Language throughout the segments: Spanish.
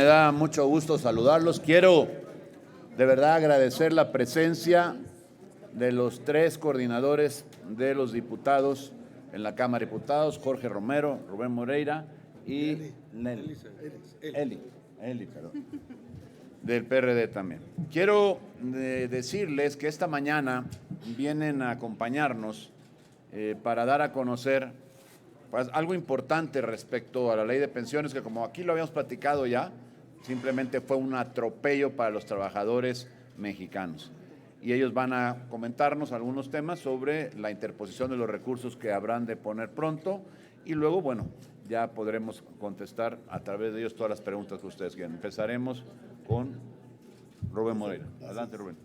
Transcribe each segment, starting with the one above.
Me da mucho gusto saludarlos. Quiero de verdad agradecer la presencia de los tres coordinadores de los diputados en la Cámara de Diputados, Jorge Romero, Rubén Moreira y Eli, perdón, del PRD también. Quiero decirles que esta mañana vienen a acompañarnos para dar a conocer pues, algo importante respecto a la ley de pensiones, que como aquí lo habíamos platicado ya, simplemente fue un atropello para los trabajadores mexicanos. Y ellos van a comentarnos algunos temas sobre la interposición de los recursos que habrán de poner pronto y luego, bueno, ya podremos contestar a través de ellos todas las preguntas que ustedes quieran. Empezaremos con Rubén Moreira. Adelante, Rubén.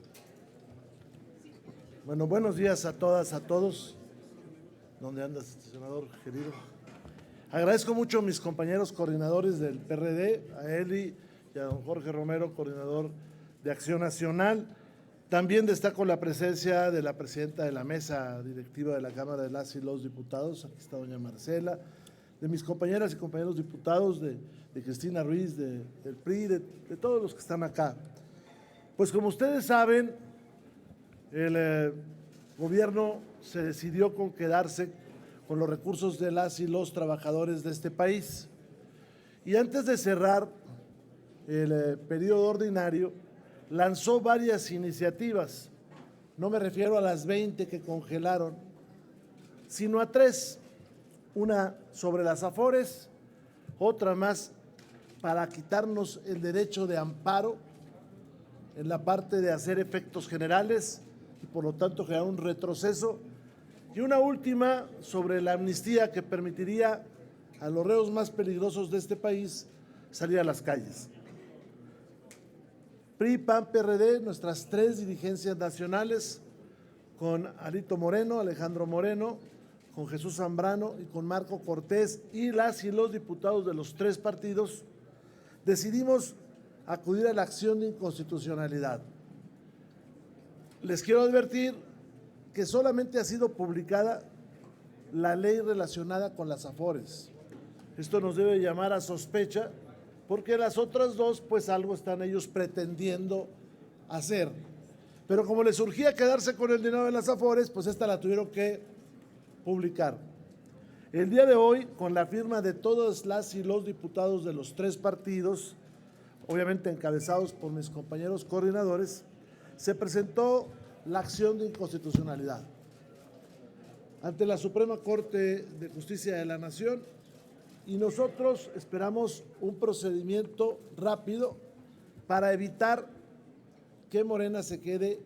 Bueno, buenos días a todas, a todos. ¿Dónde andas, senador querido? Agradezco mucho a mis compañeros coordinadores del PRD, a Eli y a don Jorge Romero, coordinador de Acción Nacional. También destaco la presencia de la presidenta de la mesa directiva de la Cámara de las y los Diputados, aquí está doña Marcela, de mis compañeras y compañeros diputados, de Cristina Ruiz, del PRI, de todos los que están acá. Pues como ustedes saben, el gobierno se decidió con quedarse con los recursos de las y los trabajadores de este país. Y antes de cerrar el periodo ordinario, lanzó varias iniciativas. No me refiero a las 20 que congelaron, sino a 3. Una sobre las Afores, otra más para quitarnos el derecho de amparo en la parte de hacer efectos generales y por lo tanto generar un retroceso, y una última sobre la amnistía que permitiría a los reos más peligrosos de este país salir a las calles. PRI, PAN, PRD, nuestras 3 dirigencias nacionales, con Alito Moreno, Alejandro Moreno, con Jesús Zambrano y con Marco Cortés y las y los diputados de los 3 partidos, decidimos acudir a la acción de inconstitucionalidad. Les quiero advertir que solamente ha sido publicada la ley relacionada con las Afores. Esto nos debe llamar a sospecha, porque las otras 2, pues algo están ellos pretendiendo hacer. Pero como les surgía quedarse con el dinero de las Afores, pues esta la tuvieron que publicar. El día de hoy, con la firma de todas las y los diputados de los 3 partidos, obviamente encabezados por mis compañeros coordinadores, se presentó la acción de inconstitucionalidad ante la Suprema Corte de Justicia de la Nación, y nosotros esperamos un procedimiento rápido para evitar que Morena se quede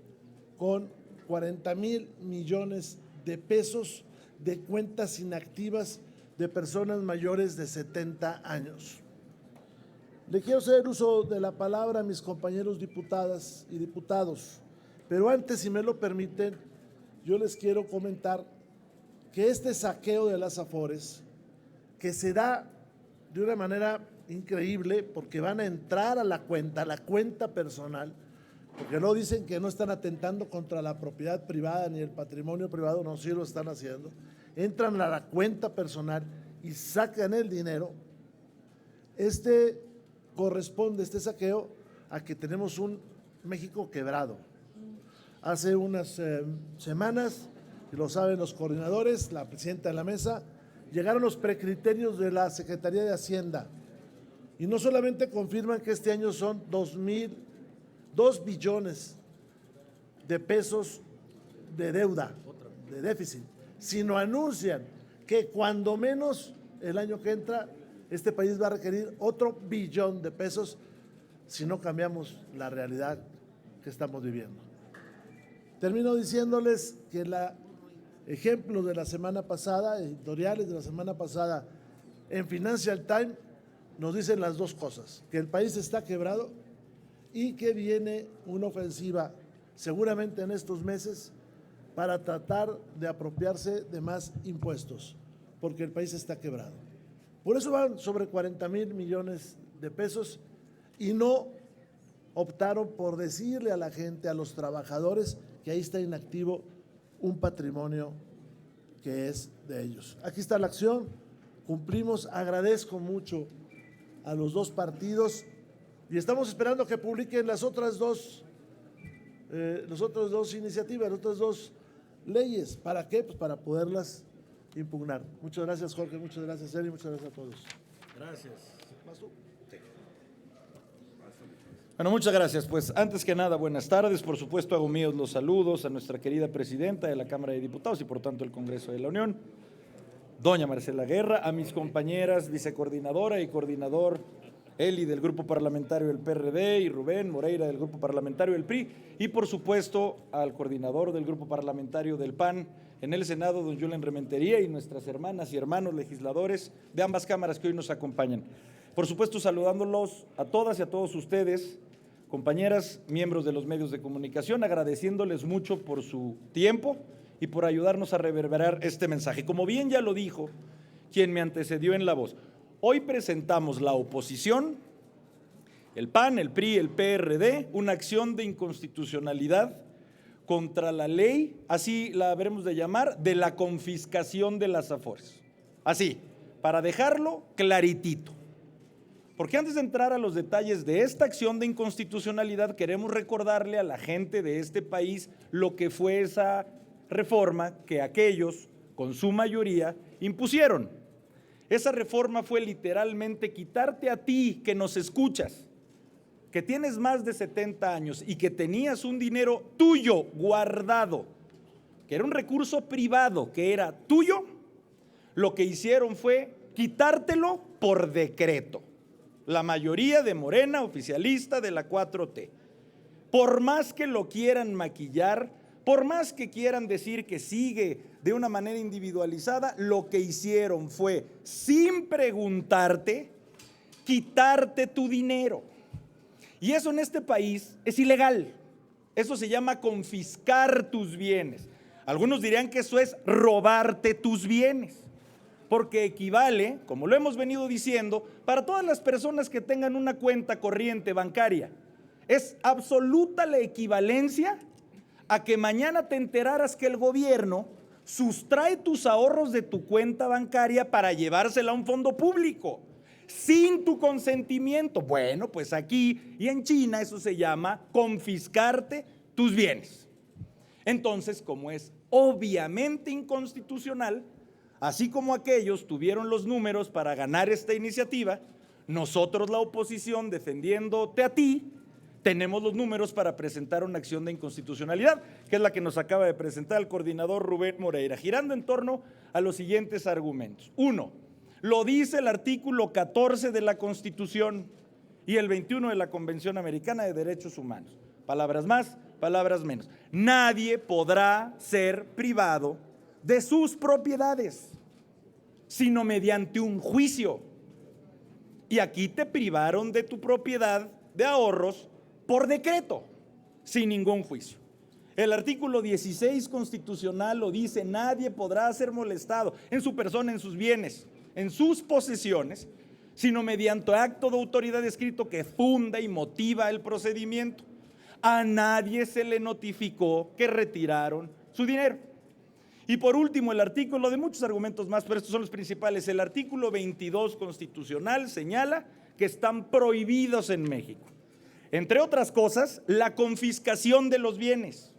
con 40,000 millones de pesos de cuentas inactivas de personas mayores de 70 años. Le quiero hacer uso de la palabra a mis compañeros diputadas y diputados, pero antes, si me lo permiten, yo les quiero comentar que este saqueo de las Afores, que se da de una manera increíble, porque van a entrar a la cuenta personal, porque no dicen que no están atentando contra la propiedad privada ni el patrimonio privado, no, sí lo están haciendo, entran a la cuenta personal y sacan el dinero. Este saqueo a que tenemos un México quebrado. Hace unas semanas, y lo saben los coordinadores, la presidenta de la mesa, llegaron los precriterios de la Secretaría de Hacienda y no solamente confirman que este año son 2 billones de pesos de deuda, de déficit, sino anuncian que cuando menos el año que entra este país va a requerir otro billón de pesos si no cambiamos la realidad que estamos viviendo. Termino diciéndoles que el ejemplo de la semana pasada, editoriales de la semana pasada en Financial Times, nos dicen las 2 cosas, que el país está quebrado y que viene una ofensiva seguramente en estos meses para tratar de apropiarse de más impuestos, porque el país está quebrado. Por eso van sobre 40,000 millones de pesos y no optaron por decirle a la gente, a los trabajadores, que ahí está inactivo un patrimonio que es de ellos. Aquí está la acción, cumplimos, agradezco mucho a los 2 partidos Y estamos esperando que publiquen las otras dos iniciativas, las otras dos leyes. ¿Para qué? Pues para poderlas impugnar. Muchas gracias, Jorge, muchas gracias, Eli, muchas gracias a todos. Gracias. ¿Vas tú? Bueno, muchas gracias. Pues antes que nada, buenas tardes. Por supuesto, hago míos los saludos a nuestra querida presidenta de la Cámara de Diputados y por tanto el Congreso de la Unión, doña Marcela Guerra, a mis compañeras vicecoordinadora y coordinador Eli del Grupo Parlamentario del PRD y Rubén Moreira del Grupo Parlamentario del PRI y por supuesto al coordinador del Grupo Parlamentario del PAN en el Senado, don Julen Rementería, y nuestras hermanas y hermanos legisladores de ambas cámaras que hoy nos acompañan. Por supuesto, saludándolos a todas y a todos ustedes, compañeras, miembros de los medios de comunicación, agradeciéndoles mucho por su tiempo y por ayudarnos a reverberar este mensaje. Como bien ya lo dijo quien me antecedió en la voz, hoy presentamos la oposición, el PAN, el PRI, el PRD, una acción de inconstitucionalidad contra la ley, así la habremos de llamar, de la confiscación de las afores. Así, para dejarlo claritito. Porque antes de entrar a los detalles de esta acción de inconstitucionalidad, queremos recordarle a la gente de este país lo que fue esa reforma que aquellos, con su mayoría, impusieron. Esa reforma fue literalmente quitarte a ti que nos escuchas, que tienes más de 70 años y que tenías un dinero tuyo guardado, que era un recurso privado, que era tuyo, lo que hicieron fue quitártelo por decreto. La mayoría de Morena, oficialista de la 4T. Por más que lo quieran maquillar, por más que quieran decir que sigue de una manera individualizada, lo que hicieron fue, sin preguntarte, quitarte tu dinero. Y eso en este país es ilegal. Eso se llama confiscar tus bienes. Algunos dirían que eso es robarte tus bienes, porque equivale, como lo hemos venido diciendo, para todas las personas que tengan una cuenta corriente bancaria, es absoluta la equivalencia a que mañana te enteraras que el gobierno sustrae tus ahorros de tu cuenta bancaria para llevársela a un fondo público, sin tu consentimiento. Bueno, pues aquí y en China eso se llama confiscarte tus bienes. Entonces, como es obviamente inconstitucional, así como aquellos tuvieron los números para ganar esta iniciativa, nosotros la oposición, defendiéndote a ti, tenemos los números para presentar una acción de inconstitucionalidad, que es la que nos acaba de presentar el coordinador Rubén Moreira, girando en torno a los siguientes argumentos. Uno, lo dice el artículo 14 de la Constitución y el 21 de la Convención Americana de Derechos Humanos. Palabras más, palabras menos. Nadie podrá ser privado de sus propiedades, sino mediante un juicio. Y aquí te privaron de tu propiedad de ahorros por decreto, sin ningún juicio. El artículo 16 constitucional lo dice: nadie podrá ser molestado en su persona, en sus bienes, en sus posesiones, sino mediante acto de autoridad escrito que funda y motiva el procedimiento. A nadie se le notificó que retiraron su dinero. Y por último, el artículo, de muchos argumentos más, pero estos son los principales, el artículo 22 constitucional señala que están prohibidos en México, entre otras cosas, la confiscación de los bienes.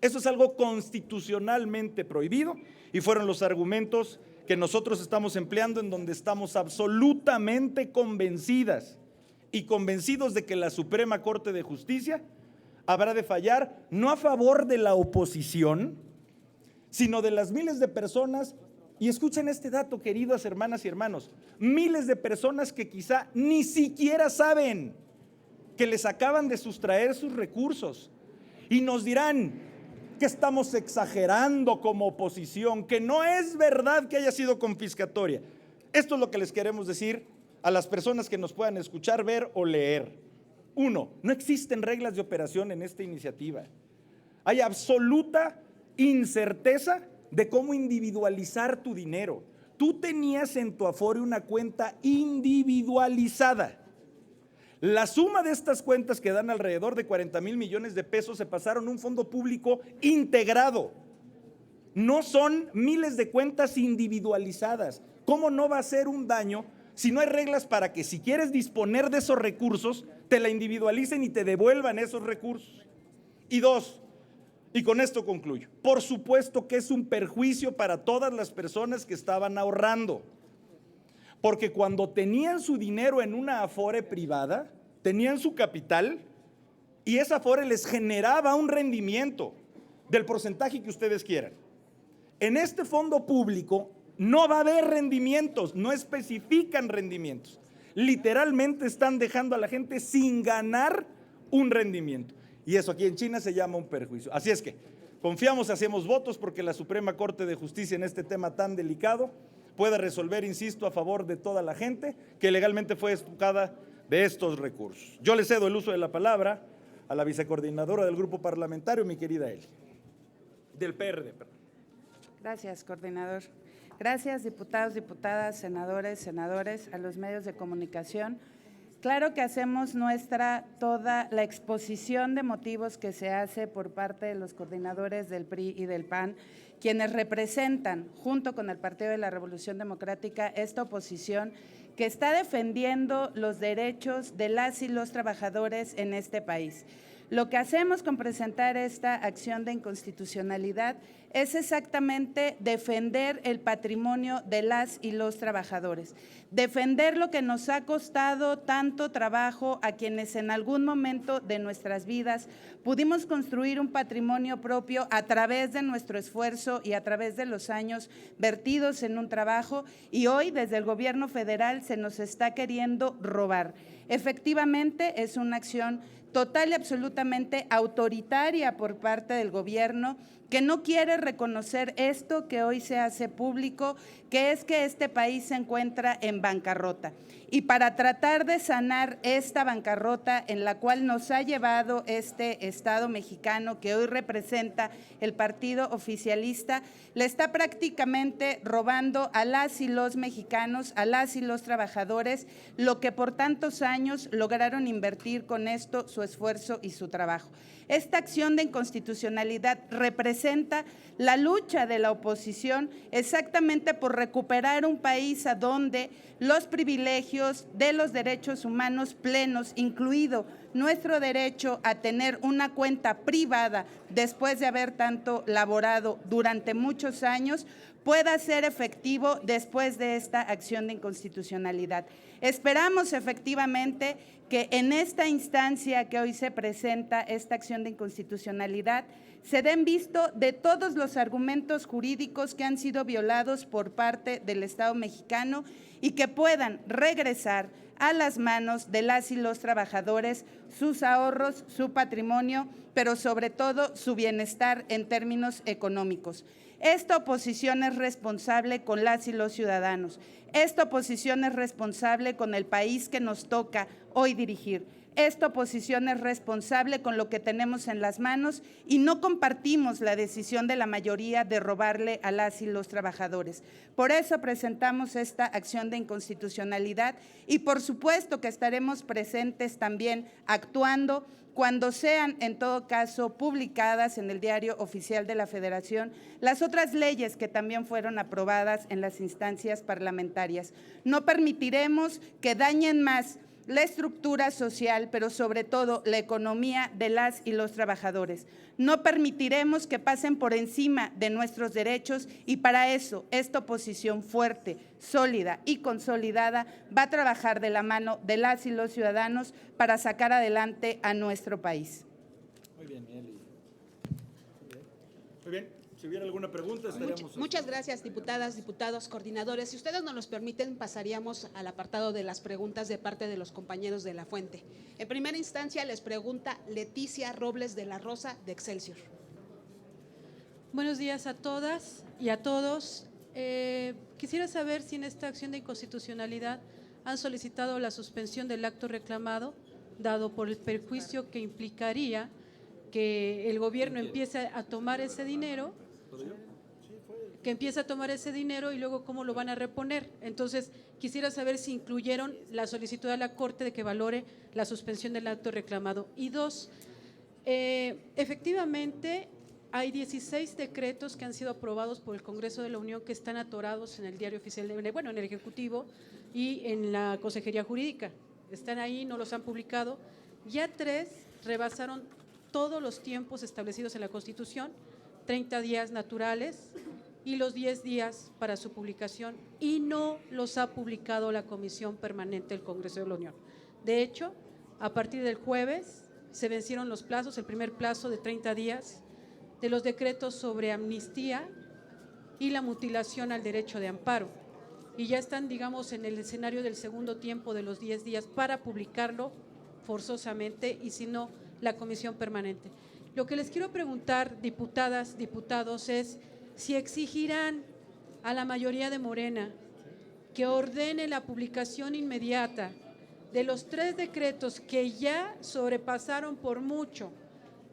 Eso es algo constitucionalmente prohibido y fueron los argumentos que nosotros estamos empleando, en donde estamos absolutamente convencidas y convencidos de que la Suprema Corte de Justicia habrá de fallar, no a favor de la oposición, sino de las miles de personas, y escuchen este dato, queridas hermanas y hermanos, miles de personas que quizá ni siquiera saben que les acaban de sustraer sus recursos, y nos dirán que estamos exagerando como oposición, que no es verdad que haya sido confiscatoria. Esto es lo que les queremos decir a las personas que nos puedan escuchar, ver o leer. Uno, no existen reglas de operación en esta iniciativa. Hay absoluta incerteza de cómo individualizar tu dinero. Tú tenías en tu Afore una cuenta individualizada. La suma de estas cuentas, que dan alrededor de 40,000 millones de pesos, se pasaron a un fondo público integrado. No son miles de cuentas individualizadas. ¿Cómo no va a ser un daño si no hay reglas para que si quieres disponer de esos recursos, te la individualicen y te devuelvan esos recursos? Y dos, y con esto concluyo, por supuesto que es un perjuicio para todas las personas que estaban ahorrando, porque cuando tenían su dinero en una Afore privada, tenían su capital y esa Afore les generaba un rendimiento del porcentaje que ustedes quieran. En este fondo público no va a haber rendimientos, no especifican rendimientos. Literalmente están dejando a la gente sin ganar un rendimiento. Y eso aquí en China se llama un perjuicio. Así es que confiamos, hacemos votos porque la Suprema Corte de Justicia en este tema tan delicado pueda resolver, insisto, a favor de toda la gente que legalmente fue expulsada de estos recursos. Yo le cedo el uso de la palabra a la vicecoordinadora del grupo parlamentario, mi querida Eli, del PRD. Gracias, coordinador. Gracias, diputados, diputadas, senadores, a los medios de comunicación. Claro que hacemos nuestra toda la exposición de motivos que se hace por parte de los coordinadores del PRI y del PAN, quienes representan, junto con el Partido de la Revolución Democrática, esta oposición que está defendiendo los derechos de las y los trabajadores en este país. Lo que hacemos con presentar esta acción de inconstitucionalidad es exactamente defender el patrimonio de las y los trabajadores, defender lo que nos ha costado tanto trabajo a quienes en algún momento de nuestras vidas pudimos construir un patrimonio propio a través de nuestro esfuerzo y a través de los años vertidos en un trabajo, y hoy desde el gobierno federal se nos está queriendo robar. Efectivamente, es una acción total y absolutamente autoritaria por parte del gobierno, que no quiere reconocer esto que hoy se hace público, que es que este país se encuentra en bancarrota. Y para tratar de sanar esta bancarrota en la cual nos ha llevado este Estado mexicano que hoy representa el partido oficialista, le está prácticamente robando a las y los mexicanos, a las y los trabajadores, lo que por tantos años lograron invertir con esto su esfuerzo y su trabajo. Esta acción de inconstitucionalidad representa la lucha de la oposición exactamente por recuperar un país a donde los privilegios de los derechos humanos plenos, incluido nuestro derecho a tener una cuenta privada después de haber tanto laborado durante muchos años, pueda ser efectivo después de esta acción de inconstitucionalidad. Esperamos efectivamente que en esta instancia que hoy se presenta esta acción de inconstitucionalidad se den visto de todos los argumentos jurídicos que han sido violados por parte del Estado mexicano y que puedan regresar a las manos de las y los trabajadores sus ahorros, su patrimonio, pero sobre todo su bienestar en términos económicos. Esta oposición es responsable con las y los ciudadanos. Esta oposición es responsable con el país que nos toca hoy dirigir. Esta oposición es responsable con lo que tenemos en las manos y no compartimos la decisión de la mayoría de robarle a las y los trabajadores. Por eso presentamos esta acción de inconstitucionalidad y por supuesto que estaremos presentes también actuando cuando sean, en todo caso, publicadas en el Diario Oficial de la Federación las otras leyes que también fueron aprobadas en las instancias parlamentarias. No permitiremos que dañen más la estructura social, pero sobre todo la economía de las y los trabajadores. No permitiremos que pasen por encima de nuestros derechos y para eso esta oposición fuerte, sólida y consolidada va a trabajar de la mano de las y los ciudadanos para sacar adelante a nuestro país. Muy bien, Eli. Muy bien. Si hubiera alguna pregunta, estaríamos… Muchas gracias, diputadas, diputados, coordinadores. Si ustedes nos los permiten, pasaríamos al apartado de las preguntas de parte de los compañeros de la Fuente. En primera instancia, les pregunta Leticia Robles de la Rosa, de Excelsior. Buenos días a todas y a todos. Quisiera saber si en esta acción de inconstitucionalidad han solicitado la suspensión del acto reclamado, dado por el perjuicio que implicaría que el gobierno empiece a tomar ese dinero, y luego cómo lo van a reponer. Entonces, quisiera saber si incluyeron la solicitud a la Corte de que valore la suspensión del acto reclamado. Y dos, efectivamente, hay 16 decretos que han sido aprobados por el Congreso de la Unión que están atorados en el Diario Oficial, bueno, en el Ejecutivo y en la Consejería Jurídica. Están ahí, no los han publicado. Ya 3 rebasaron todos los tiempos establecidos en la Constitución, 30 días naturales y los 10 días para su publicación, y no los ha publicado la Comisión Permanente del Congreso de la Unión. De hecho, a partir del jueves se vencieron los plazos, el primer plazo de 30 días de los decretos sobre amnistía y la mutilación al derecho de amparo. Y ya están, digamos, en el escenario del segundo tiempo de los 10 días para publicarlo forzosamente, y si no, la Comisión Permanente. Lo que les quiero preguntar, diputadas, diputados, es si exigirán a la mayoría de Morena que ordene la publicación inmediata de los 3 decretos que ya sobrepasaron por mucho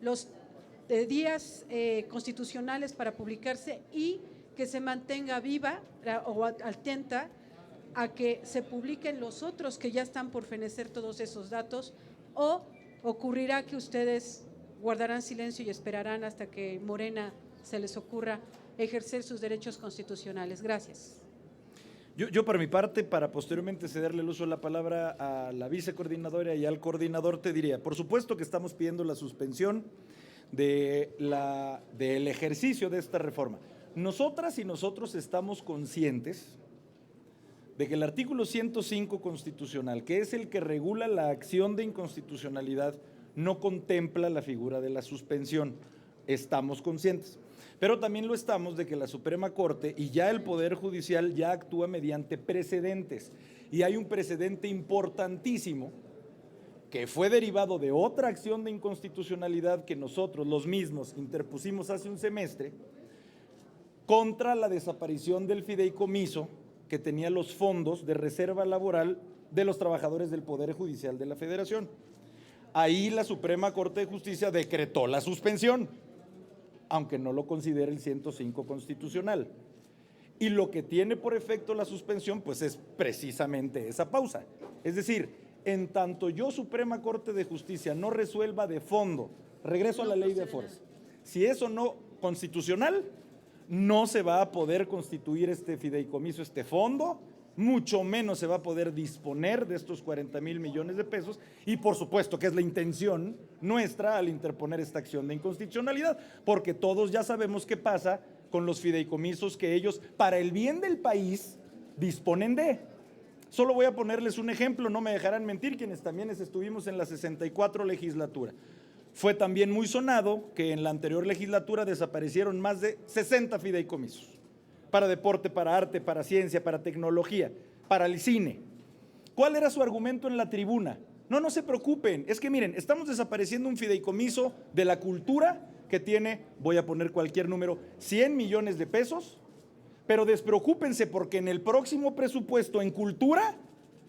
los días constitucionales para publicarse, y que se mantenga viva o atenta a que se publiquen los otros que ya están por fenecer todos esos datos, o ocurrirá que ustedes guardarán silencio y esperarán hasta que Morena se les ocurra ejercer sus derechos constitucionales. Gracias. Yo por mi parte, para posteriormente cederle el uso de la palabra a la vicecoordinadora y al coordinador, te diría, por supuesto que estamos pidiendo la suspensión del ejercicio de esta reforma. Nosotras y nosotros estamos conscientes de que el artículo 105 constitucional, que es el que regula la acción de inconstitucionalidad, no contempla la figura de la suspensión. Estamos conscientes. Pero también lo estamos de que la Suprema Corte y ya el Poder Judicial ya actúa mediante precedentes. Y hay un precedente importantísimo que fue derivado de otra acción de inconstitucionalidad que nosotros, los mismos, interpusimos hace un semestre contra la desaparición del fideicomiso que tenía los fondos de reserva laboral de los trabajadores del Poder Judicial de la Federación. Ahí la Suprema Corte de Justicia decretó la suspensión, aunque no lo considera el 105 constitucional. Y lo que tiene por efecto la suspensión, pues es precisamente esa pausa. Es decir, en tanto yo, Suprema Corte de Justicia, no resuelva de fondo, regreso a la ley de Afores, si eso no constitucional, no se va a poder constituir este fideicomiso, este fondo, mucho menos se va a poder disponer de estos 40,000 millones de pesos, y por supuesto que es la intención nuestra al interponer esta acción de inconstitucionalidad, porque todos ya sabemos qué pasa con los fideicomisos que ellos, para el bien del país, disponen de. Solo voy a ponerles un ejemplo, no me dejarán mentir quienes también estuvimos en la 64 legislatura. Fue también muy sonado que en la anterior legislatura desaparecieron más de 60 fideicomisos, para deporte, para arte, para ciencia, para tecnología, para el cine. ¿Cuál era su argumento en la tribuna? No se preocupen, es que miren, estamos desapareciendo un fideicomiso de la cultura que tiene, voy a poner cualquier número, 100 millones de pesos, pero despreocúpense porque en el próximo presupuesto en cultura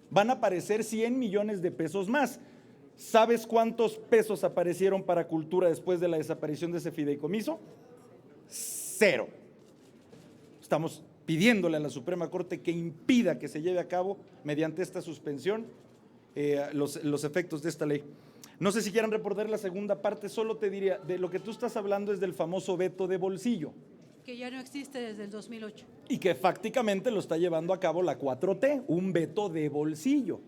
van a aparecer 100 millones de pesos más. ¿Sabes cuántos pesos aparecieron para cultura después de la desaparición de ese fideicomiso? 0. Estamos pidiéndole a la Suprema Corte que impida que se lleve a cabo, mediante esta suspensión, los efectos de esta ley. No sé si quieran reportar la segunda parte, solo te diría, de lo que tú estás hablando es del famoso veto de bolsillo. Que ya no existe desde el 2008. Y que fácticamente lo está llevando a cabo la 4T, un veto de bolsillo.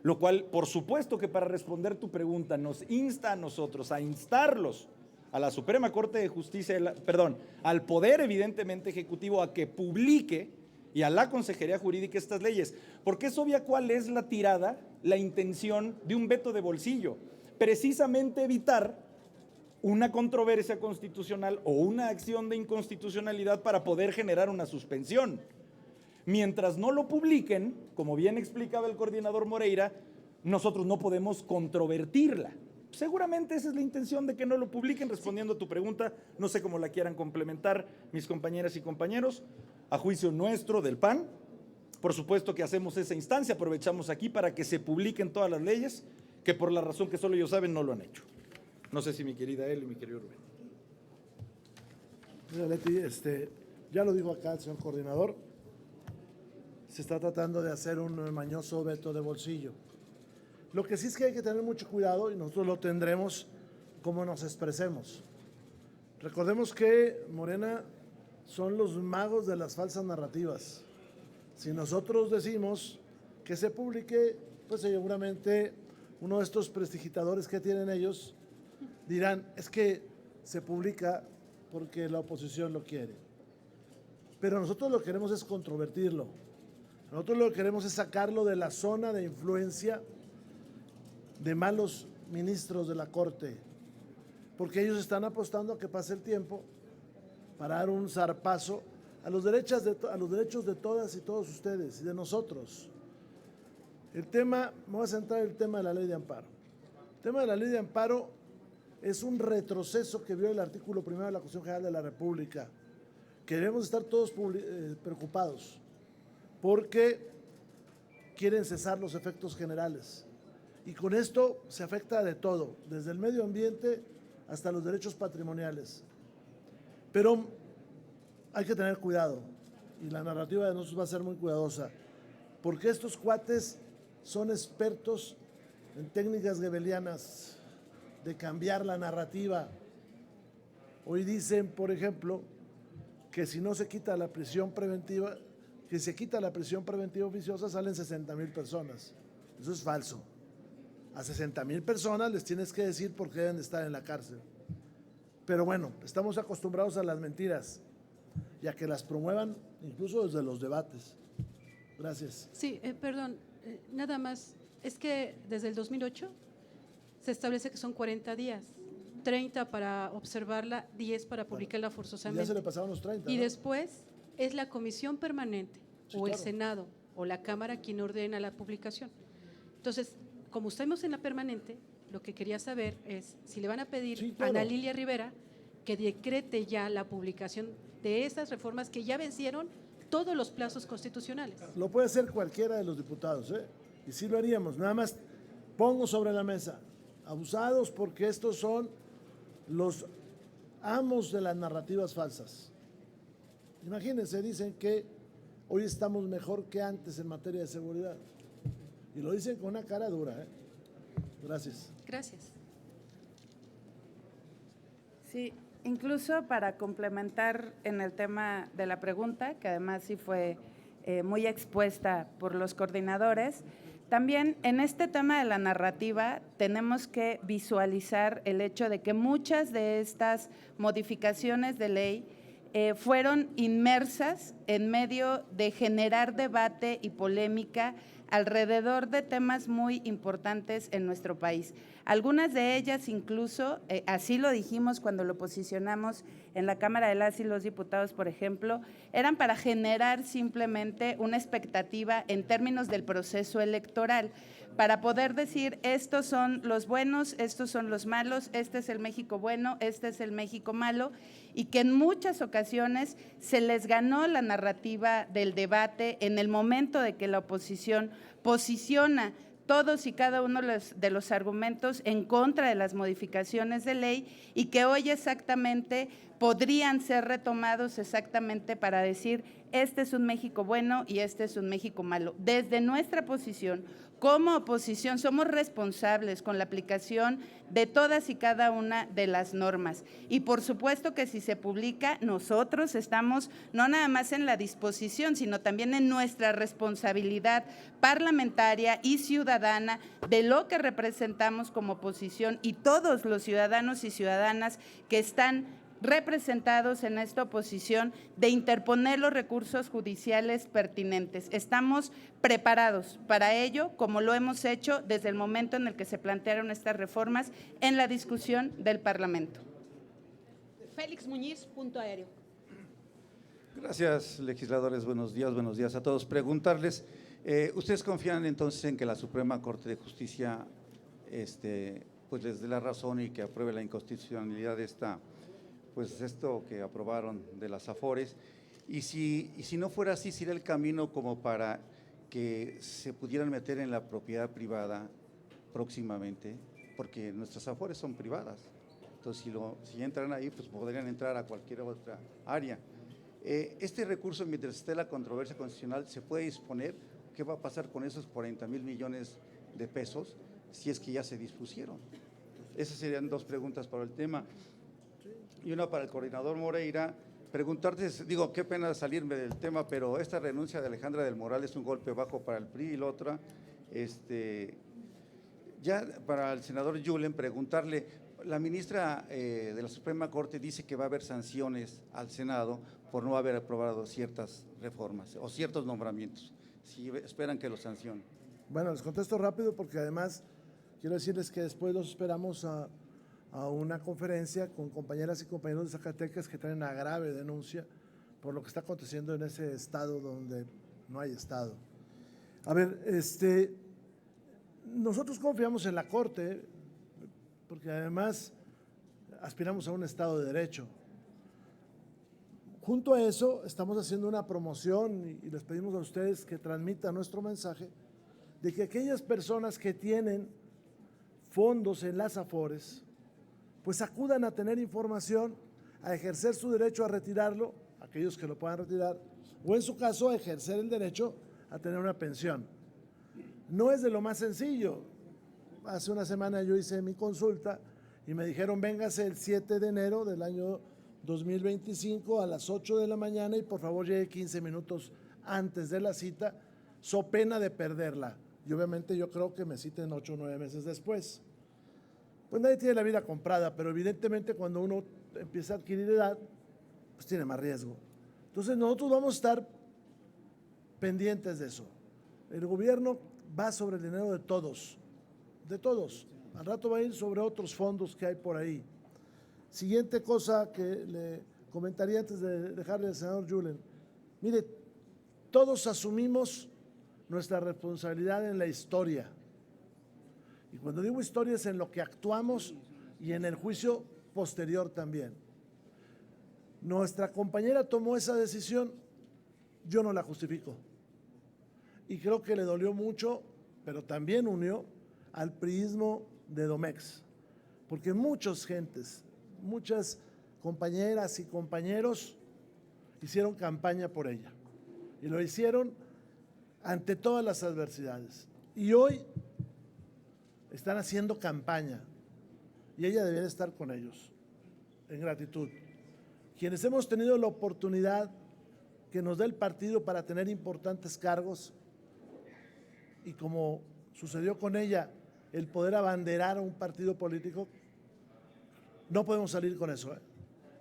Lo cual, por supuesto que para responder tu pregunta, nos insta a nosotros a instarlos a la Suprema Corte de Justicia, al Poder evidentemente Ejecutivo, a que publique, y a la Consejería Jurídica, estas leyes. Porque es obvia cuál es la tirada, la intención de un veto de bolsillo. Precisamente evitar una controversia constitucional o una acción de inconstitucionalidad para poder generar una suspensión. Mientras no lo publiquen, como bien explicaba el coordinador Moreira, nosotros no podemos controvertirla. Seguramente esa es la intención de que no lo publiquen. Respondiendo a tu pregunta, no sé cómo la quieran complementar mis compañeras y compañeros, a juicio nuestro del PAN. Por supuesto que hacemos esa instancia, aprovechamos aquí para que se publiquen todas las leyes, que por la razón que solo ellos saben no lo han hecho. No sé si mi querida Eli y mi querido Rubén. Mira, Leti, ya lo dijo acá el señor coordinador, se está tratando de hacer un mañoso veto de bolsillo. Lo que sí es que hay que tener mucho cuidado, y nosotros lo tendremos, cómo nos expresemos. Recordemos que Morena son los magos de las falsas narrativas. Si nosotros decimos que se publique, pues seguramente uno de estos prestidigitadores que tienen ellos dirán, es que se publica porque la oposición lo quiere. Pero nosotros lo que queremos es controvertirlo. Nosotros lo que queremos es sacarlo de la zona de influencia de malos ministros de la Corte, porque ellos están apostando a que pase el tiempo para dar un zarpazo a los derechos de todas y todos ustedes y de nosotros. Me voy a centrar en el tema de la ley de amparo. El tema de la ley de amparo es un retroceso que viola el artículo 1 de la Constitución General de la República, que debemos estar todos preocupados, porque quieren cesar los efectos generales. Y con esto se afecta de todo, desde el medio ambiente hasta los derechos patrimoniales. Pero hay que tener cuidado, y la narrativa de nosotros va a ser muy cuidadosa, porque estos cuates son expertos en técnicas goebbelianas de cambiar la narrativa. Hoy dicen, por ejemplo, que si no se quita la prisión preventiva, que se quita la prisión preventiva oficiosa, salen 60,000 personas. Eso es falso. A 60,000 personas les tienes que decir por qué deben de estar en la cárcel. Pero bueno, estamos acostumbrados a las mentiras y a que las promuevan incluso desde los debates. Gracias. Sí, perdón, nada más, es que desde el 2008 se establece que son 40 días, 30 para observarla, 10 para publicarla forzosamente. Ya se le pasaron los 30. Y ¿no? después es la comisión permanente Sí, o el claro. Senado o la Cámara quien ordena la publicación. Entonces, como estamos en la permanente, lo que quería saber es si le van a pedir Sí, a claro. Ana Lilia Rivera que decrete ya la publicación de esas reformas que ya vencieron todos los plazos constitucionales. Lo puede hacer cualquiera de los diputados, ¿eh? Y sí lo haríamos. Nada más pongo sobre la mesa, abusados porque estos son los amos de las narrativas falsas. Imagínense, dicen que hoy estamos mejor que antes en materia de seguridad. Y lo dicen con una cara dura, ¿eh? Gracias. Gracias. Sí, incluso para complementar en el tema de la pregunta, que además sí fue muy expuesta por los coordinadores, también en este tema de la narrativa tenemos que visualizar el hecho de que muchas de estas modificaciones de ley fueron inmersas en medio de generar debate y polémica alrededor de temas muy importantes en nuestro país. Algunas de ellas incluso, así lo dijimos cuando lo posicionamos en la Cámara de las y los Diputados, por ejemplo, eran para generar simplemente una expectativa en términos del proceso electoral, para poder decir estos son los buenos, estos son los malos, este es el México bueno, este es el México malo, y que en muchas ocasiones se les ganó la narrativa del debate en el momento de que la oposición posiciona todos y cada uno de los argumentos en contra de las modificaciones de ley y que hoy exactamente podrían ser retomados exactamente para decir este es un México bueno y este es un México malo. Desde nuestra posición, como oposición, somos responsables con la aplicación de todas y cada una de las normas. Y por supuesto que si se publica, nosotros estamos no nada más en la disposición, sino también en nuestra responsabilidad parlamentaria y ciudadana de lo que representamos como oposición y todos los ciudadanos y ciudadanas que están representados en esta oposición de interponer los recursos judiciales pertinentes. Estamos preparados para ello, como lo hemos hecho desde el momento en el que se plantearon estas reformas en la discusión del Parlamento. Félix Muñiz, punto aéreo. Gracias, legisladores. Buenos días a todos. Preguntarles, ¿ustedes confían entonces en que la Suprema Corte de Justicia pues les dé la razón y que apruebe la inconstitucionalidad de esto que aprobaron de las Afores? Y si no fuera así, ¿sería el camino como para que se pudieran meter en la propiedad privada próximamente? Porque nuestras Afores son privadas. Entonces, si entran ahí, pues podrían entrar a cualquier otra área. Este recurso, mientras esté la controversia constitucional, ¿se puede disponer? ¿Qué va a pasar con esos 40,000 millones de pesos si es que ya se dispusieron? Esas serían dos preguntas para el tema. y una para el coordinador Moreira. Preguntarte, digo, qué pena salirme del tema, pero esta renuncia de Alejandra del Moral es un golpe bajo para el PRI. Y la otra, ya para el senador Yulen, preguntarle, la ministra de la Suprema Corte dice que va a haber sanciones al Senado por no haber aprobado ciertas reformas o ciertos nombramientos. Si esperan que lo sancionen. Bueno, les contesto rápido porque además quiero decirles que después los esperamos a una conferencia con compañeras y compañeros de Zacatecas que traen una grave denuncia por lo que está aconteciendo en ese estado donde no hay estado. A ver, nosotros confiamos en la Corte porque además aspiramos a un Estado de Derecho. Junto a eso estamos haciendo una promoción y les pedimos a ustedes que transmitan nuestro mensaje de que aquellas personas que tienen fondos en las Afores, pues acudan a tener información, a ejercer su derecho a retirarlo, aquellos que lo puedan retirar, o en su caso a ejercer el derecho a tener una pensión. No es de lo más sencillo. Hace una semana yo hice mi consulta y me dijeron véngase el 7 de enero del año 2025 a las 8 de la mañana y por favor llegue 15 minutos antes de la cita, so pena de perderla. Y obviamente yo creo que me citen 8 o 9 meses después. Pues nadie tiene la vida comprada, pero evidentemente cuando uno empieza a adquirir edad, pues tiene más riesgo. Entonces nosotros vamos a estar pendientes de eso. El gobierno va sobre el dinero de todos, de todos. Al rato va a ir sobre otros fondos que hay por ahí. Siguiente cosa que le comentaría antes de dejarle al senador Yulen. Mire, todos asumimos nuestra responsabilidad en la historia. Y cuando digo historia es en lo que actuamos y en el juicio posterior también. Nuestra compañera tomó esa decisión, yo no la justifico. Y creo que le dolió mucho, pero también unió al priismo de Domex. Porque muchas gentes, muchas compañeras y compañeros hicieron campaña por ella. Y lo hicieron ante todas las adversidades. Y hoy están haciendo campaña y ella debería estar con ellos, en gratitud. Quienes hemos tenido la oportunidad que nos da el partido para tener importantes cargos y como sucedió con ella, el poder abanderar a un partido político, no podemos salir con eso,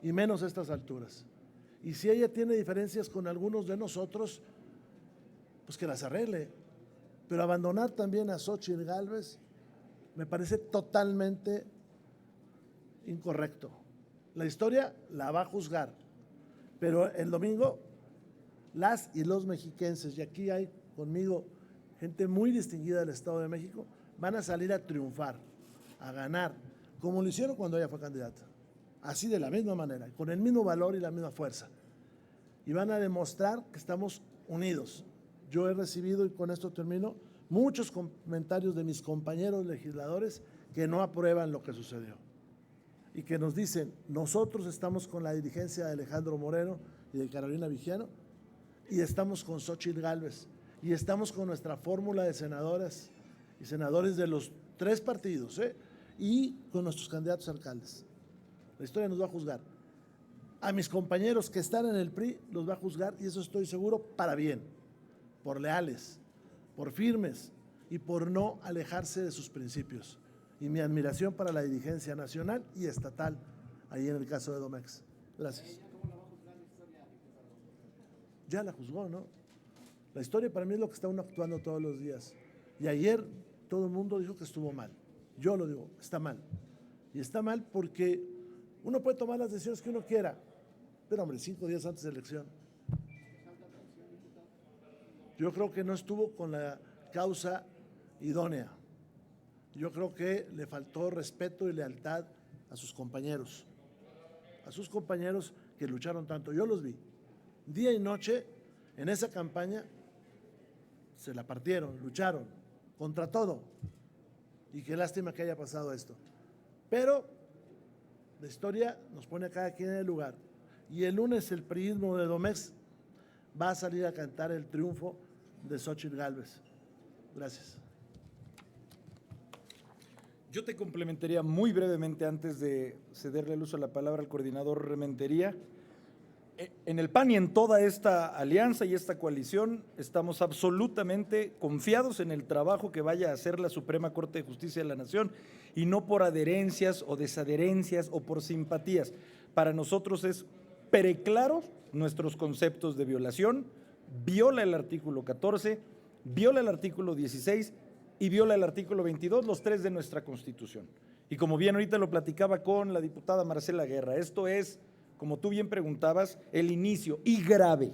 y menos a estas alturas. Y si ella tiene diferencias con algunos de nosotros, pues que las arregle. Pero abandonar también a Xóchitl Gálvez me parece totalmente incorrecto. La historia la va a juzgar, pero el domingo las y los mexiquenses, y aquí hay conmigo gente muy distinguida del Estado de México, van a salir a triunfar, a ganar, como lo hicieron cuando ella fue candidata, así de la misma manera, con el mismo valor y la misma fuerza. Y van a demostrar que estamos unidos. Yo he recibido, y con esto termino, muchos comentarios de mis compañeros legisladores que no aprueban lo que sucedió y que nos dicen, nosotros estamos con la dirigencia de Alejandro Moreno y de Carolina Vigiano y estamos con Xóchitl Gálvez y estamos con nuestra fórmula de senadoras y senadores de los 3 partidos y con nuestros candidatos a alcaldes. La historia nos va a juzgar. A mis compañeros que están en el PRI los va a juzgar y eso estoy seguro para bien, por leales, por firmes y por no alejarse de sus principios. Y mi admiración para la dirigencia nacional y estatal, ahí en el caso de Domex. Gracias. Ya la juzgó, ¿no? La historia para mí es lo que está uno actuando todos los días. Y ayer todo el mundo dijo que estuvo mal. Yo lo digo, está mal. Y está mal porque uno puede tomar las decisiones que uno quiera, pero hombre, 5 días antes de la elección. Yo creo que no estuvo con la causa idónea. Yo creo que le faltó respeto y lealtad a sus compañeros que lucharon tanto. Yo los vi, día y noche, en esa campaña, se la partieron, lucharon contra todo. Y qué lástima que haya pasado esto. Pero la historia nos pone a cada quien en el lugar. Y el lunes el priismo de Domex va a salir a cantar el triunfo de Xóchitl Gálvez. Gracias. Yo te complementaría muy brevemente antes de cederle el uso de la palabra al coordinador Rementería. En el PAN y en toda esta alianza y esta coalición estamos absolutamente confiados en el trabajo que vaya a hacer la Suprema Corte de Justicia de la Nación y no por adherencias o desadherencias o por simpatías. Para nosotros es preclaro nuestros conceptos de violación, viola el artículo 14, viola el artículo 16 y viola el artículo 22, los tres de nuestra Constitución. Y como bien ahorita lo platicaba con la diputada Marcela Guerra, esto es, como tú bien preguntabas, el inicio y grave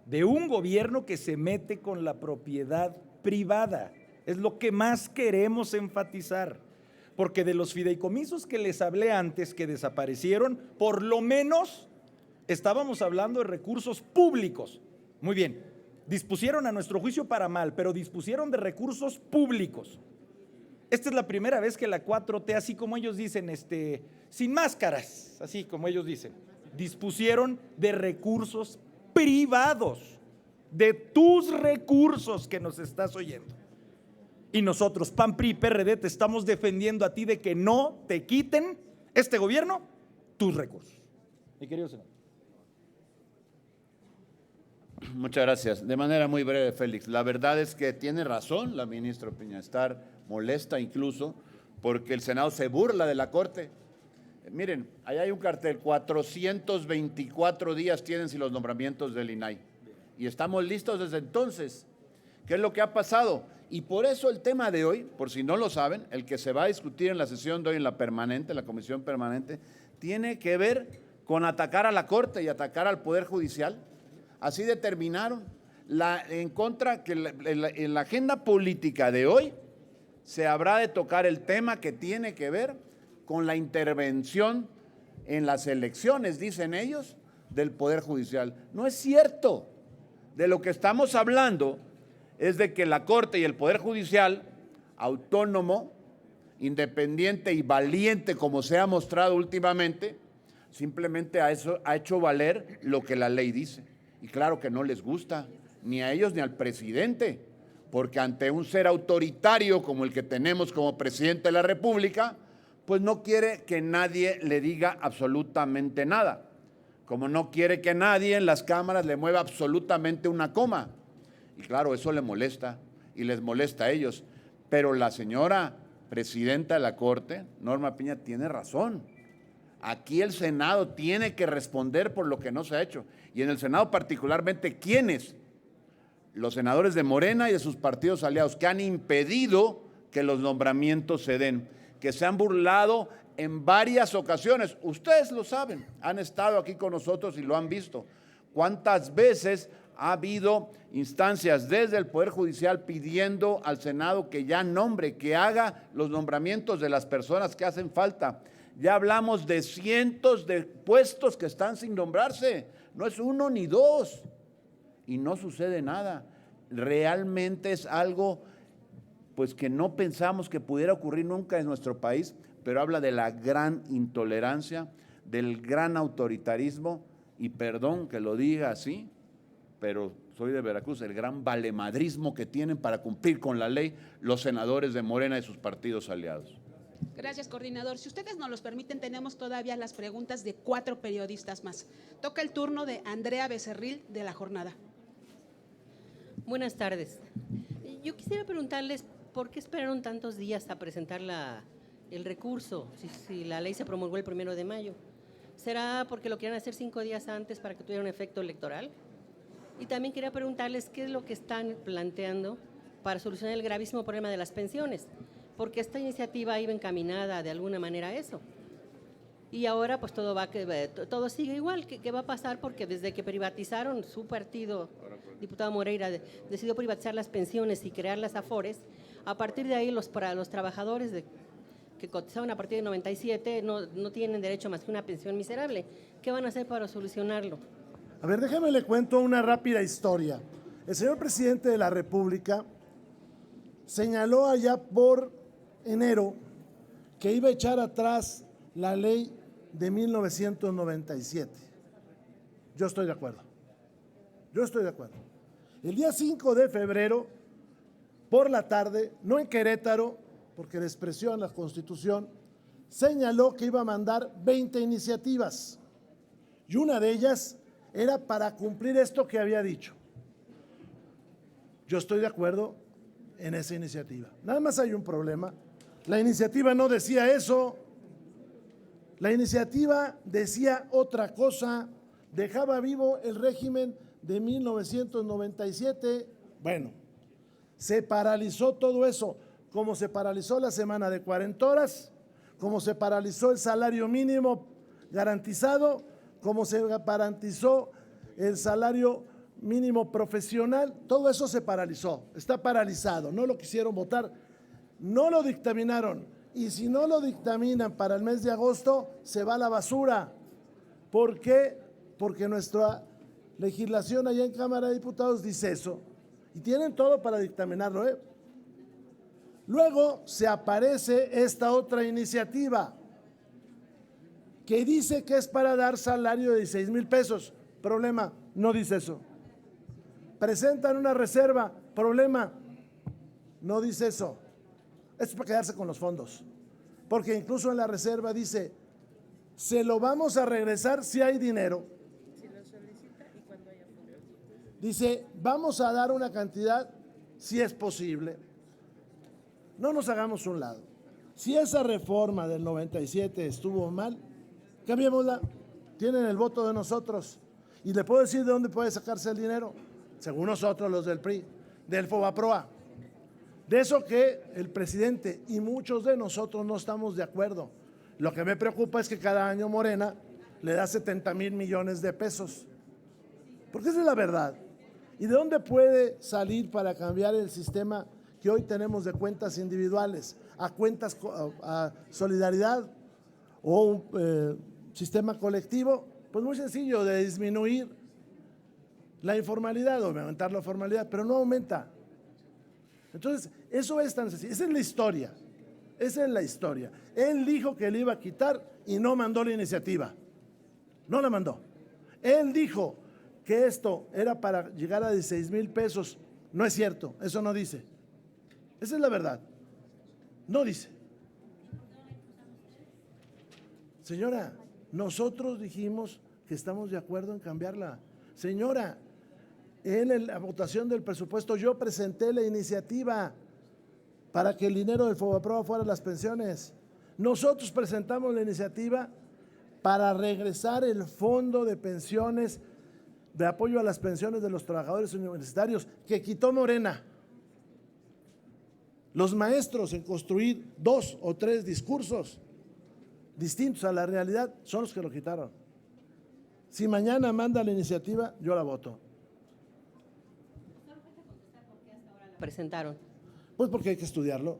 de un gobierno que se mete con la propiedad privada. Es lo que más queremos enfatizar, porque de los fideicomisos que les hablé antes que desaparecieron, por lo menos estábamos hablando de recursos públicos. Muy bien, dispusieron a nuestro juicio para mal, pero dispusieron de recursos públicos. Esta es la primera vez que la 4T, así como ellos dicen, sin máscaras, así como ellos dicen, dispusieron de recursos privados, de tus recursos que nos estás oyendo. Y nosotros, PAN, PRI, PRD, te estamos defendiendo a ti de que no te quiten este gobierno tus recursos. Mi querido senador. Muchas gracias. De manera muy breve, Félix. La verdad es que tiene razón la ministra Piñastar, molesta incluso, porque el Senado se burla de la Corte. Miren, allá hay un cartel, 424 días tienen sin los nombramientos del INAI. Y estamos listos desde entonces. ¿Qué es lo que ha pasado? Y por eso el tema de hoy, por si no lo saben, el que se va a discutir en la sesión de hoy en la permanente, la comisión permanente, tiene que ver con atacar a la Corte y atacar al Poder Judicial. Así determinaron en contra que en la agenda política de hoy se habrá de tocar el tema que tiene que ver con la intervención en las elecciones, dicen ellos, del Poder Judicial. No es cierto. De lo que estamos hablando es de que la Corte y el Poder Judicial, autónomo, independiente y valiente como se ha mostrado últimamente, simplemente ha hecho valer lo que la ley dice. Y claro que no les gusta, ni a ellos ni al presidente, porque ante un ser autoritario como el que tenemos como presidente de la República, pues no quiere que nadie le diga absolutamente nada, como no quiere que nadie en las cámaras le mueva absolutamente una coma. Y claro, eso le molesta y les molesta a ellos. Pero la señora presidenta de la Corte, Norma Piña, tiene razón. Aquí el Senado tiene que responder por lo que no se ha hecho. Y en el Senado particularmente, ¿quiénes? Los senadores de Morena y de sus partidos aliados que han impedido que los nombramientos se den, que se han burlado en varias ocasiones. Ustedes lo saben, han estado aquí con nosotros y lo han visto. ¿Cuántas veces ha habido instancias desde el Poder Judicial pidiendo al Senado que ya nombre, que haga los nombramientos de las personas que hacen falta? Ya hablamos de cientos de puestos que están sin nombrarse, no es uno ni dos, y no sucede nada. Realmente es algo pues que no pensamos que pudiera ocurrir nunca en nuestro país, pero habla de la gran intolerancia, del gran autoritarismo, y perdón que lo diga así, pero soy de Veracruz, el gran valemadrismo que tienen para cumplir con la ley los senadores de Morena y sus partidos aliados. Gracias, coordinador. Si ustedes nos los permiten, tenemos todavía las preguntas de 4 periodistas más. Toca el turno de Andrea Becerril de La Jornada. Buenas tardes. Yo quisiera preguntarles por qué esperaron tantos días a presentar el recurso, si la ley se promulgó el 1 de mayo. ¿Será porque lo querían hacer 5 días antes para que tuviera un efecto electoral? Y también quería preguntarles qué es lo que están planteando para solucionar el gravísimo problema de las pensiones, porque esta iniciativa iba encaminada de alguna manera a eso. Y ahora pues todo sigue igual. ¿Qué va a pasar? Porque desde que privatizaron su partido, diputado Moreira, decidió privatizar las pensiones y crear las AFORES, a partir de ahí para los trabajadores que cotizaban a partir de 97 no tienen derecho más que una pensión miserable. ¿Qué van a hacer para solucionarlo? A ver, déjame le cuento una rápida historia. El señor presidente de la República señaló allá por enero que iba a echar atrás la ley de 1997. Yo estoy de acuerdo. El día 5 de febrero, por la tarde, no en Querétaro, porque despreció la Constitución, señaló que iba a mandar 20 iniciativas y una de ellas era para cumplir esto que había dicho. Yo estoy de acuerdo en esa iniciativa. Nada más hay un problema. La iniciativa no decía eso. La iniciativa decía otra cosa. Dejaba vivo el régimen de 1997. Bueno, se paralizó todo eso, como se paralizó la semana de 40 horas, como se paralizó el salario mínimo garantizado, como se garantizó el salario mínimo profesional, todo eso se paralizó, está paralizado, no lo quisieron votar, no lo dictaminaron, y si no lo dictaminan para el mes de agosto, se va a la basura. ¿Por qué? Porque nuestra legislación allá en Cámara de Diputados dice eso, y tienen todo para dictaminarlo, ¿eh? Luego se aparece esta otra iniciativa que dice que es para dar salario de 16,000 pesos. Problema, no dice eso. Presentan una reserva, problema, no dice eso. Esto es para quedarse con los fondos, porque incluso en la reserva dice, se lo vamos a regresar si hay dinero. Dice, vamos a dar una cantidad si es posible. No nos hagamos un lado. Si esa reforma del 97 estuvo mal, cambiémosla. Tienen el voto de nosotros. Y le puedo decir de dónde puede sacarse el dinero. Según nosotros, los del PRI, del FOBAPROA. De eso que el presidente y muchos de nosotros no estamos de acuerdo. Lo que me preocupa es que cada año Morena le da 70,000 millones de pesos. Porque esa es la verdad. ¿Y de dónde puede salir para cambiar el sistema que hoy tenemos de cuentas individuales a cuentas a solidaridad o un sistema colectivo? Pues muy sencillo, de disminuir la informalidad o aumentar la formalidad, pero no aumenta. Entonces, eso es tan sencillo. Esa es la historia. Esa es la historia. Él dijo que le iba a quitar y no mandó la iniciativa. No la mandó. Él dijo que esto era para llegar a 16,000 pesos. No es cierto, eso no dice. Esa es la verdad. No dice. Señora, nosotros dijimos que estamos de acuerdo en cambiarla. Señora, en la votación del presupuesto yo presenté la iniciativa para que el dinero del FOBAPROA fuera a las pensiones. Nosotros presentamos la iniciativa para regresar el fondo de pensiones, de apoyo a las pensiones de los trabajadores universitarios, que quitó Morena. Los maestros en construir 2 o 3 discursos distintos a la realidad son los que lo quitaron. Si mañana manda la iniciativa, yo la voto. Presentaron. Pues porque hay que estudiarlo.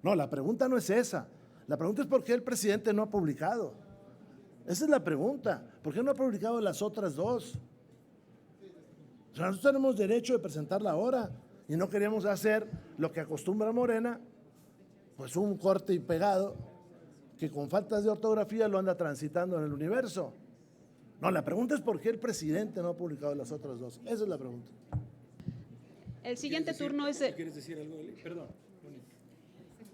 No, la pregunta no es esa. La pregunta es por qué el presidente no ha publicado. Esa es la pregunta. ¿Por qué no ha publicado las otras 2? O sea, nosotros tenemos derecho de presentarla ahora y no queríamos hacer lo que acostumbra Morena, pues un corte y pegado que con faltas de ortografía lo anda transitando en el universo. No, la pregunta es por qué el presidente no ha publicado las otras 2. Esa es la pregunta. El siguiente turno es de… ¿Quieres decir algo, Eli? Perdón.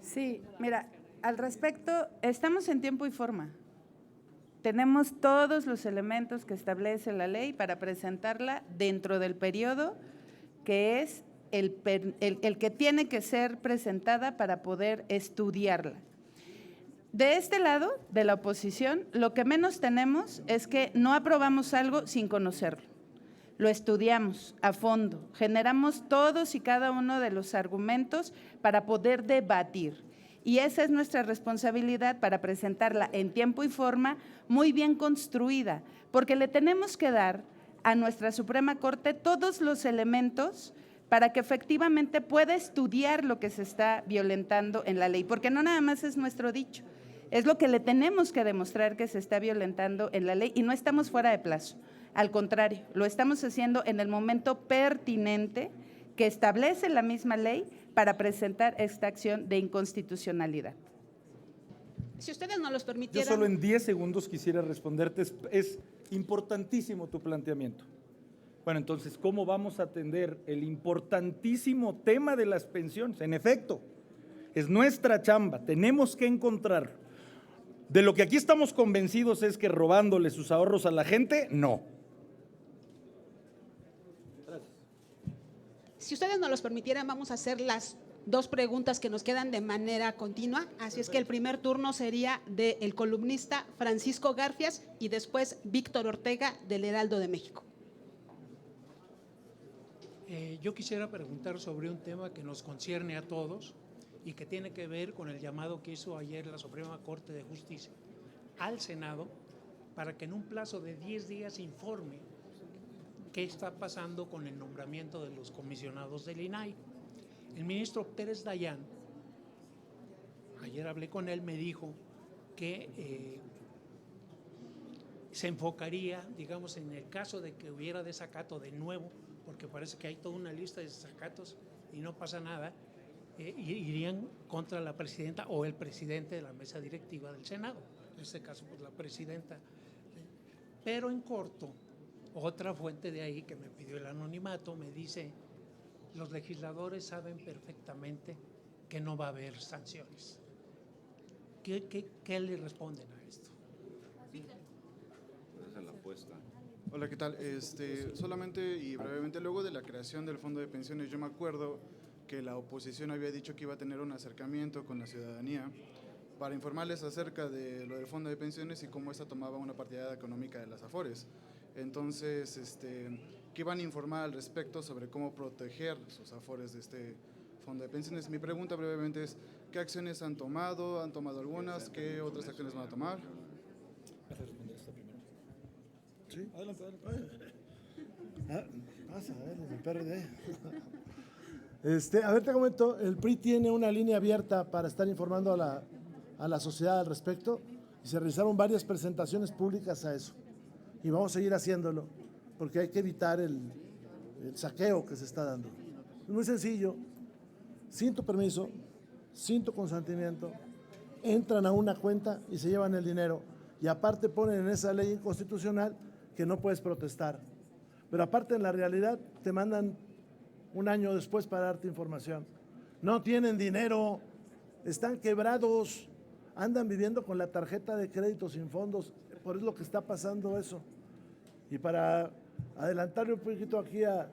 Sí, mira, al respecto, estamos en tiempo y forma. Tenemos todos los elementos que establece la ley para presentarla dentro del periodo que es el que tiene que ser presentada para poder estudiarla. De este lado, de la oposición, lo que menos tenemos es que no aprobamos algo sin conocerlo. Lo estudiamos a fondo, generamos todos y cada uno de los argumentos para poder debatir. Y esa es nuestra responsabilidad para presentarla en tiempo y forma muy bien construida, porque le tenemos que dar a nuestra Suprema Corte todos los elementos para que efectivamente pueda estudiar lo que se está violentando en la ley, porque no nada más es nuestro dicho, es lo que le tenemos que demostrar que se está violentando en la ley y no estamos fuera de plazo. Al contrario, lo estamos haciendo en el momento pertinente que establece la misma ley para presentar esta acción de inconstitucionalidad. Si ustedes no los Yo permitieran… solo en 10 segundos quisiera responderte. Es importantísimo tu planteamiento. Bueno, entonces, ¿cómo vamos a atender el importantísimo tema de las pensiones? En efecto, Es nuestra chamba, tenemos que encontrarlo. De lo que aquí estamos convencidos es que robándole sus ahorros a la gente, no. Si ustedes nos los permitieran, vamos a hacer las dos preguntas que nos quedan de manera continua. Así es que el primer turno sería del columnista Francisco Garfias y después Víctor Ortega del Heraldo de México. Yo quisiera preguntar sobre un tema que nos concierne a todos y que tiene que ver con el llamado que hizo ayer la Suprema Corte de Justicia al Senado para que en un plazo de 10 días informe qué está pasando con el nombramiento de los comisionados del INAI. El ministro Pérez Dayán, ayer hablé con él, me dijo que se enfocaría, digamos, en el caso de que hubiera desacato de nuevo, porque parece que hay toda una lista de desacatos y no pasa nada, irían contra la presidenta o el presidente de la mesa directiva del Senado, en este caso pues la presidenta. Pero en corto, otra fuente de ahí que me pidió el anonimato me dice: los legisladores saben perfectamente que no va a haber sanciones. ¿Qué le responden a esto? Esa es la apuesta. Hola, ¿qué tal? Solamente y brevemente, luego de la creación del Fondo de Pensiones, yo me acuerdo que la oposición había dicho que iba a tener un acercamiento con la ciudadanía para informarles acerca de lo del Fondo de Pensiones y cómo esta tomaba una partida económica de las AFORES. Entonces, que iban a informar al respecto sobre cómo proteger sus AFORES de este Fondo de Pensiones. Mi pregunta brevemente es: ¿qué acciones han tomado? ¿Han tomado algunas? ¿Qué otras acciones van a tomar? Sí, adelante, adelante. Pasa, a ver, desde el PRD. A ver, te comento, el PRI tiene una línea abierta para estar informando a la sociedad al respecto y se realizaron varias presentaciones públicas a eso. Y vamos a seguir haciéndolo porque hay que evitar el saqueo que se está dando. Es muy sencillo, sin tu permiso, sin tu consentimiento, entran a una cuenta y se llevan el dinero y aparte ponen en esa ley inconstitucional que no puedes protestar. Pero aparte en la realidad te mandan un año después para darte información. No tienen dinero, están quebrados, andan viviendo con la tarjeta de crédito sin fondos, por eso es lo que está pasando eso. Y para adelantarle un poquito aquí a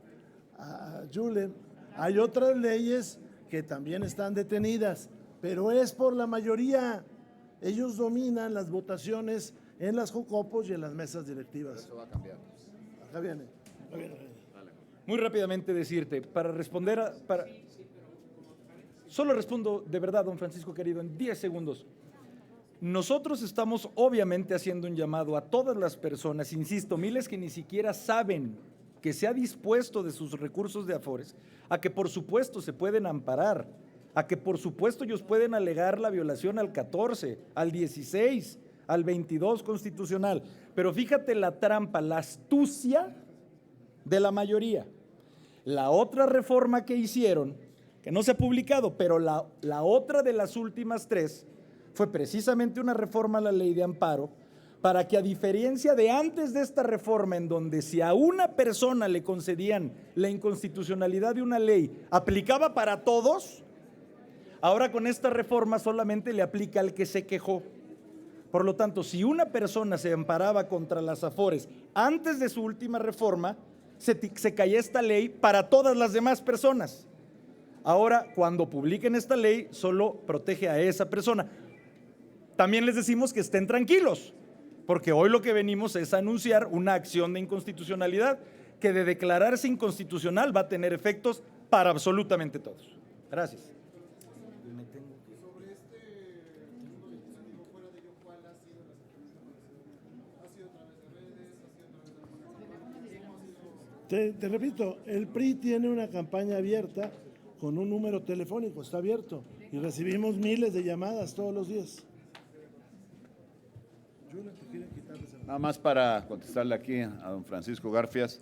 Julen, hay otras leyes que también están detenidas, pero es por la mayoría. Ellos dominan las votaciones en las Jocopos y en las mesas directivas. Eso va a cambiar. Acá viene. Muy rápidamente decirte, para responder solo respondo de verdad, don Francisco querido, en 10 segundos. Nosotros estamos obviamente haciendo un llamado a todas las personas, insisto, miles que ni siquiera saben que se ha dispuesto de sus recursos de Afores, a que por supuesto se pueden amparar, a que por supuesto ellos pueden alegar la violación al 14, al 16, al 22 constitucional. Pero fíjate la trampa, la astucia de la mayoría. La otra reforma que hicieron, que no se ha publicado, pero la otra de las últimas 3, fue precisamente una reforma a la ley de amparo, para que a diferencia de antes de esta reforma, en donde si a una persona le concedían la inconstitucionalidad de una ley, aplicaba para todos, ahora con esta reforma solamente le aplica al que se quejó. Por lo tanto, si una persona se amparaba contra las Afores antes de su última reforma, se caía esta ley para todas las demás personas. Ahora, cuando publiquen esta ley, solo protege a esa persona. También les decimos que estén tranquilos, porque hoy lo que venimos es anunciar una acción de inconstitucionalidad que de declararse inconstitucional va a tener efectos para absolutamente todos. Gracias. Te repito, el PRI tiene una campaña abierta con un número telefónico, está abierto, y recibimos miles de llamadas todos los días. Nada más para contestarle aquí a don Francisco Garfias.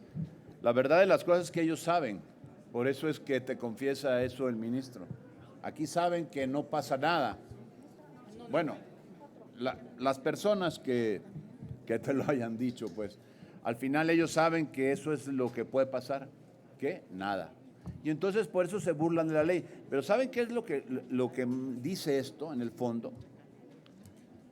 La verdad de las cosas es que ellos saben, por eso es que te confiesa eso el ministro. Aquí saben que no pasa nada. Bueno, las personas que te lo hayan dicho, pues, al final ellos saben que eso es lo que puede pasar, que nada. Y entonces por eso se burlan de la ley. Pero ¿saben qué es lo que dice esto en el fondo?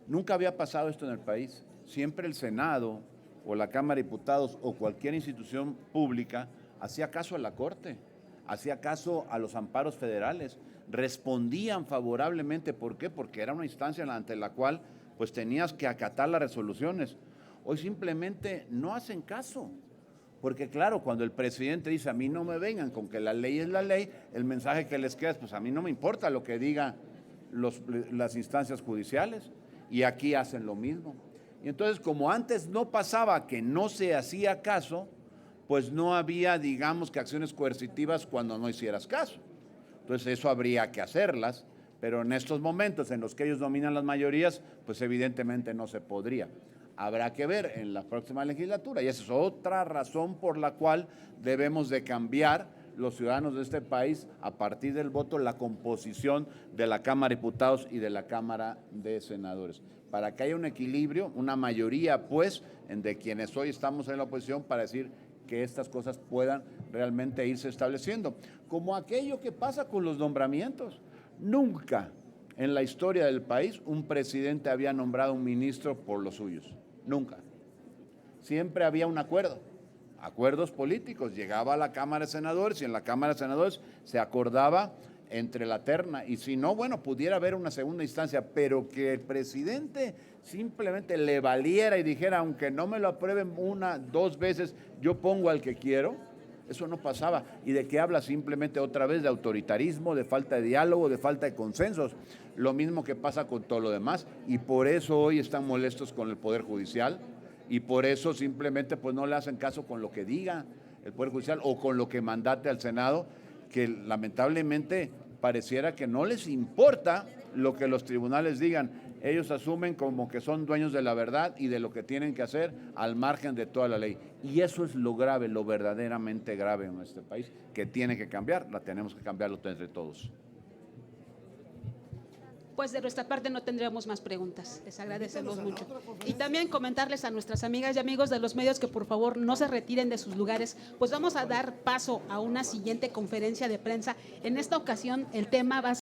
Nunca había pasado esto en el país. Siempre el Senado o la Cámara de Diputados o cualquier institución pública hacía caso a la Corte, hacía caso a los amparos federales, respondían favorablemente. ¿Por qué? Porque era una instancia ante la cual pues tenías que acatar las resoluciones. Hoy simplemente no hacen caso. Porque claro, cuando el presidente dice, a mí no me vengan con que la ley es la ley, el mensaje que les queda es, pues a mí no me importa lo que digan las instancias judiciales, y aquí hacen lo mismo. Y entonces, como antes no pasaba que no se hacía caso, pues no había, digamos, que acciones coercitivas cuando no hicieras caso. Entonces eso habría que hacerlas, pero en estos momentos en los que ellos dominan las mayorías, pues evidentemente no se podría. Habrá que ver en la próxima legislatura, y esa es otra razón por la cual debemos de cambiar los ciudadanos de este país a partir del voto la composición de la Cámara de Diputados y de la Cámara de Senadores, para que haya un equilibrio, una mayoría pues de quienes hoy estamos en la oposición para decir que estas cosas puedan realmente irse estableciendo. Como aquello que pasa con los nombramientos. Nunca en la historia del país un presidente había nombrado un ministro por los suyos. Nunca. Siempre había un acuerdo, acuerdos políticos. Llegaba a la Cámara de Senadores y en la Cámara de Senadores se acordaba entre la terna, y si no, bueno, pudiera haber una segunda instancia, pero que el presidente simplemente le valiera y dijera, aunque no me lo aprueben una, dos veces, yo pongo al que quiero, eso no pasaba. ¿Y de qué habla? Simplemente otra vez de autoritarismo, de falta de diálogo, de falta de consensos. Lo mismo que pasa con todo lo demás, y por eso hoy están molestos con el Poder Judicial, y por eso simplemente pues no le hacen caso con lo que diga el Poder Judicial o con lo que mandate al Senado, que lamentablemente pareciera que no les importa lo que los tribunales digan. Ellos asumen como que son dueños de la verdad y de lo que tienen que hacer al margen de toda la ley. Y eso es lo grave, lo verdaderamente grave en este país, que tiene que cambiar, la tenemos que cambiarlo entre todos. Pues de nuestra parte no tendríamos más preguntas, les agradecemos mucho. Y también comentarles a nuestras amigas y amigos de los medios que por favor no se retiren de sus lugares, pues vamos a dar paso a una siguiente conferencia de prensa. En esta ocasión el tema va a ser